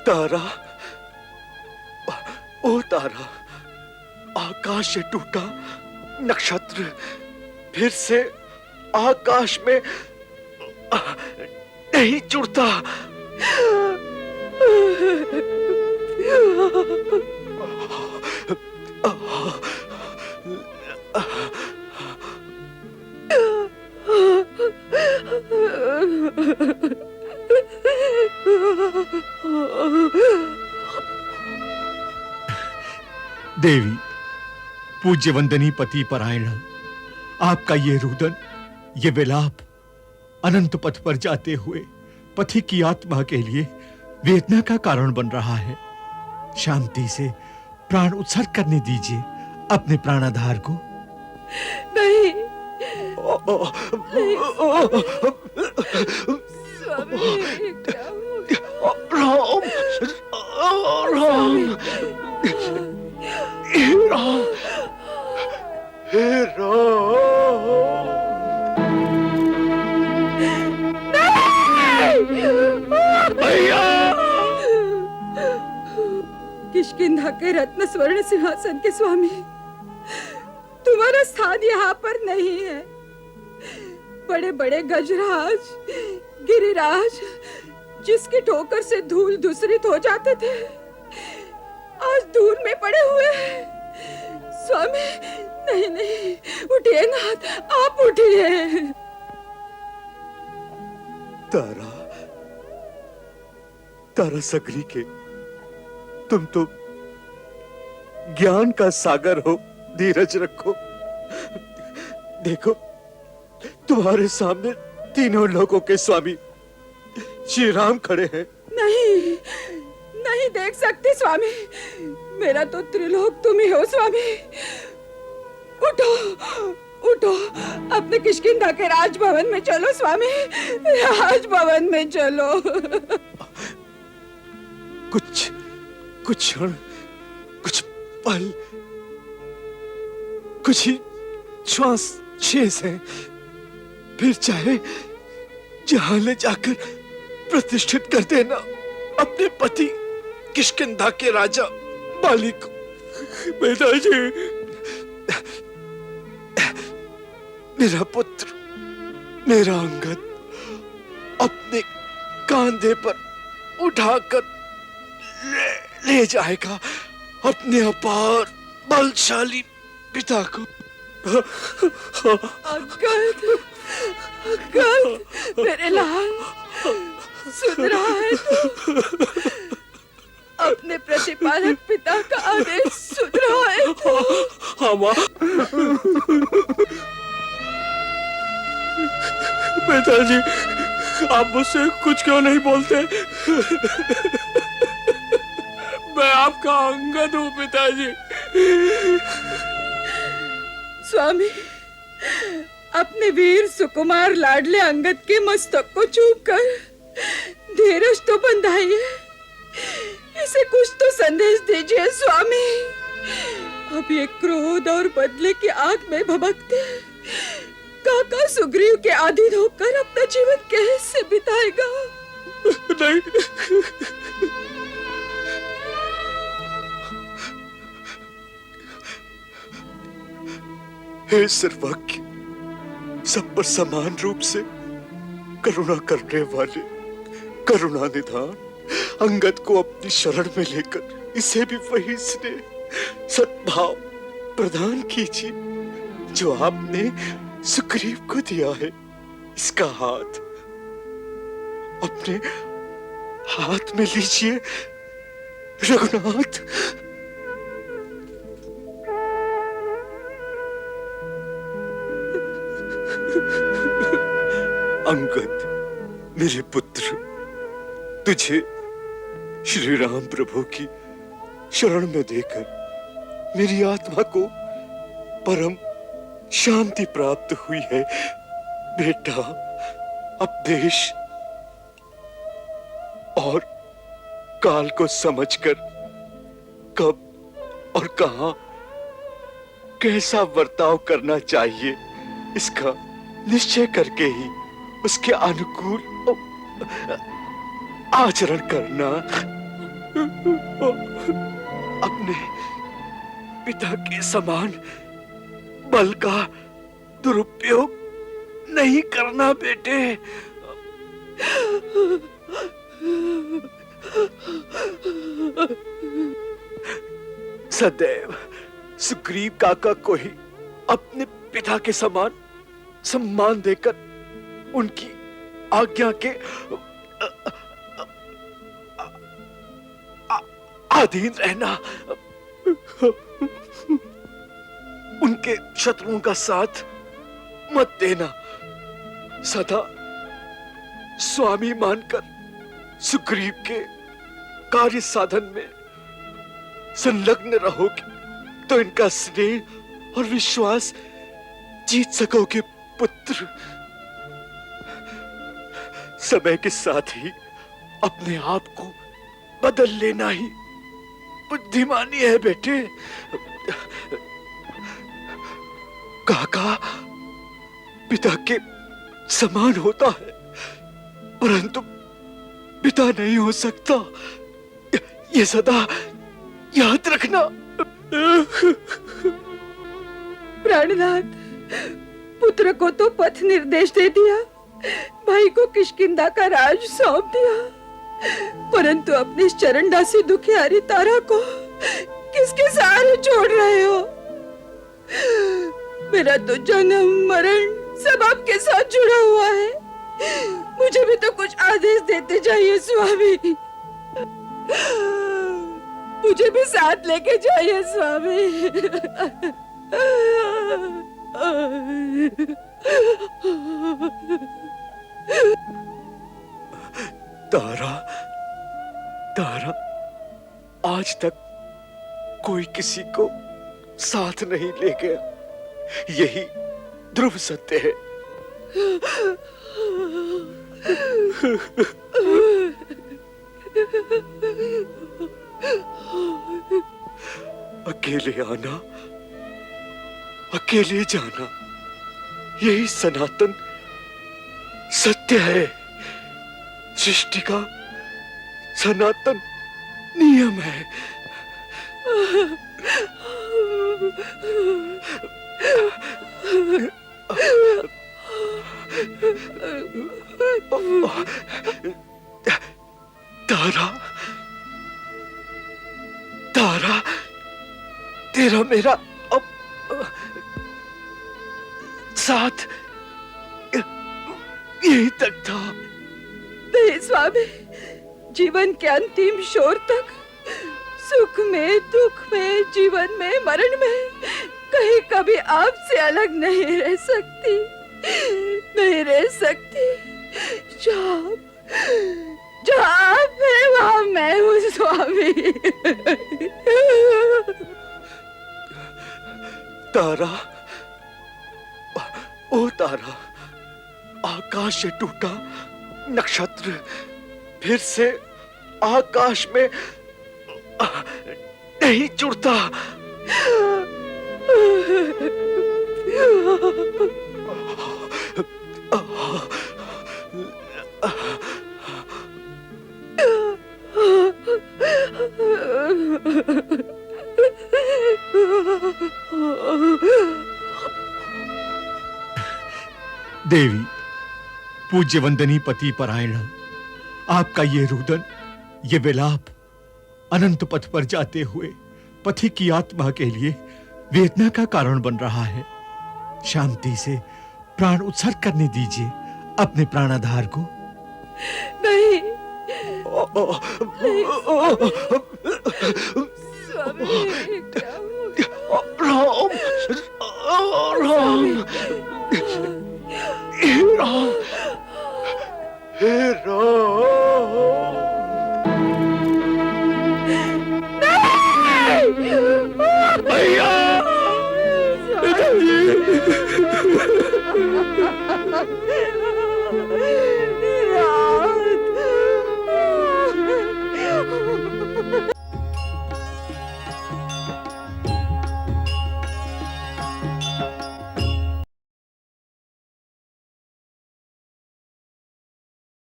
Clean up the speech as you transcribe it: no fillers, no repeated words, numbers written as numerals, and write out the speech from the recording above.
तारा, ओ तारा, आकाश से टूटा नक्षत्र फिर से आकाश में नहीं जुड़ता। देवी, पूज्य वंदनी पति परायण, आपका ये रुदन, ये विलाप अनंत पथ पर जाते हुए पति की आत्मा के लिए वेदना का कारण बन रहा है। शांति से प्राण उत्सर्ग करने दीजिए अपने प्राणाधार को। नहीं, स्वामी, क्या हुआ? राम, राम, हे राम, हे राम। भैया, किष्किंधा के रत्न स्वर्ण सिंहासन के स्वामी, तुम्हारा स्थान यहाँ पर नहीं है। बड़े बड़े गजराज, गिरिराज, जिसकी ठोकर से धूल दूषित हो जाते थे, आज धूल में पड़े हुए हैं। स्वामी, नहीं नहीं, उठिए नाथ, आप उठिए। तारा, तारा सकरी के, तुम तो ज्ञान का सागर हो, धीरज रखो। देखो, तुम्हारे सामने तीनों लोगों के स्वामी श्री राम खड़े हैं। नहीं, नहीं देख सकती स्वामी, मेरा तो त्रिलोक तुम ही हो स्वामी। उठो, उठो, अपने किष्किंधा के राजभवन में चलो स्वामी, राजभवन में चलो। कुछ क्षण, कुछ पल, कुछ ही श्वास शेष है, फिर चाहे जहां ले जाकर प्रतिष्ठित कर देना अपने पति किष्किंधा के राजा बाली को। पिताजी, मेरा पुत्र, मेरा अंगद अपने कांधे पर उठाकर ले जाएगा अपने अपार बलशाली पिता को। अंगद, अंगद, मेरे लाल, सुन रहा है तू? अपने प्रतिपालक पिता का आदेश सुन रहा है तू? हाँ माँ। पिताजी, आप मुझसे कुछ क्यों नहीं बोलते? मैं आपका अंगद हूँ पिताजी। स्वामी, अपने वीर सुकुमार लाडले अंगद के मस्तक को चूम कर धीरज तो बंधाइए, इसे कुछ तो संदेश दीजिए स्वामी। अब ये क्रोध और बदले की आग में भभकते काका सुग्रीव के अधीन होकर अपना जीवन कैसे बिताएगा? नहीं, हे सर्वज्ञ, सब पर समान रूप से करुणा करने वाले करुणा निधान, अंगद को अपनी शरण में लेकर इसे भी वही स्नेह सद्भाव प्रदान कीजिए जो आपने सुग्रीव को दिया है। इसका हाथ अपने हाथ में लीजिए रघुनाथ। अंगद, मेरे पुत्र, तुझे श्री राम प्रभु की शरण में देकर मेरी आत्मा को परम शांति प्राप्त हुई है। बेटा, अब देश और काल को समझकर कब और कहां कैसा बर्ताव करना चाहिए, इसका निश्चय करके ही उसके अनुकूल आचरण करना। अपने पिता के समान बल का दुरुपयोग नहीं करना बेटे। सदैव सुग्रीव काका को ही अपने पिता के समान सम्मान देकर उनकी आज्ञा के अधीन रहना, उनके शत्रुओं का साथ मत देना, सदा स्वामी मानकर सुग्रीव के कार्य साधन में संलग्न रहोगे तो इनका स्नेह और विश्वास जीत सकोगे पुत्र। समय के साथ ही अपने आप को बदल लेना ही बुद्धिमानी है बेटे। काका पिता के समान होता है परंतु पिता नहीं हो सकता, ये सदा याद रखना। प्राणनाथ, पुत्र को तो पथ निर्देश दे दिया, भाई को किष्किंधा का राज सौंप दिया, परंतु अपनी इस चरणदासी दुखियारी तारा को किसके सहारे छोड़ रहे हो? मेरा तो जन्म मरण सब आपके साथ जुड़ा हुआ है, मुझे भी तो कुछ आदेश देते जाइए स्वामी, मुझे भी साथ लेके जाइए स्वामी। तारा, तारा, आज तक कोई किसी को साथ नहीं ले गया, यही ध्रुव सत्य है। अकेले आना, अकेले जाना, यही सनातन सत्य है, सृष्टि का सनातन नियम है। तारा, तारा, तेरा मेरा अब साथ यही तक था। नहीं स्वामी, जीवन के अंतिम छोर तक, सुख में दुख में, जीवन में मरण में, कहीं कभी आपसे अलग नहीं रह सकती, नहीं रह सकती। जहाँ आप हैं वहाँ मैं हूँ स्वामी। तारा, ओ तारा, आकाश से टूटा नक्षत्र फिर से आकाश में नहीं जुड़ता। देवी, पूज्य वंदनी पति परायण, आपका ये रुदन, ये विलाप अनंत पथ पर जाते हुए पथिक की आत्मा के लिए वेदना का कारण बन रहा है। शांति से प्राण उत्सर्ग करने दीजिए अपने प्राणाधार को। नहीं, स्वामी, क्या राम, राम, राम, हे राम। भैया, स्वामी।